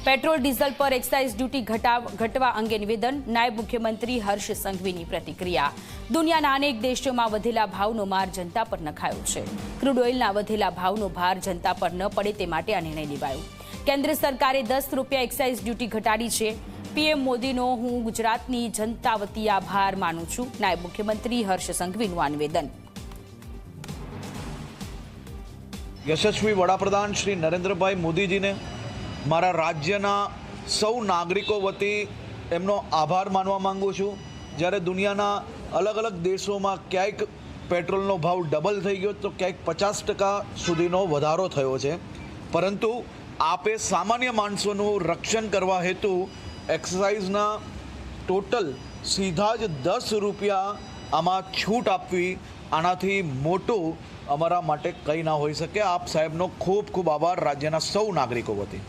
Petrol diesel પર excise duty ઘટવા અંગે નિવેદન, નાયબ મુખ્યમંત્રી હર્ષ સંઘવીની પ્રતિક્રિયા। દુનિયાના અનેક દેશોમાં વધેલા ભાવનો માર જનતા પર નખાયો છે। ક્રૂડ ઓઇલના વધેલા ભાવનો ભાર જનતા પર ન પડે તે માટે આ નિર્ણય લેવાયો। કેન્દ્ર સરકારે 10 રૂપિયા એક્સાઇઝ ડ્યુટી ઘટાડી છે। પીએમ મોદીનો હું ગુજરાતની જનતા વતી આભાર માનું છું, નાયબ મુખ્યમંત્રી હર્ષ સંઘવીનું આ નિવેદન। યશસ્વી વડાપ્રધાન શ્રી નરેન્દ્રભાઈ મોદીજીને મારા રાજ્યના સૌ નાગરિકો વતી એમનો આભાર માનવા માંગુ છું। જ્યારે દુનિયાના અલગ અલગ દેશોમાં ક્યાંક પેટ્રોલનો ભાવ ડબલ થઈ ગયો તો ક્યાંક 50% સુધીનો વધારો થયો છે, પરંતુ આપે સામાન્ય માણસોનું રક્ષણ કરવા હેતુ એક્સાઇઝના ટોટલ સીધા જ 10 રૂપિયા આમાં છૂટ આપવી, આનાથી મોટું અમારા માટે કંઈ ના હોઈ શકે। આપ સાહેબનો ખૂબ ખૂબ આભાર રાજ્યના સૌ નાગરિકો વતી।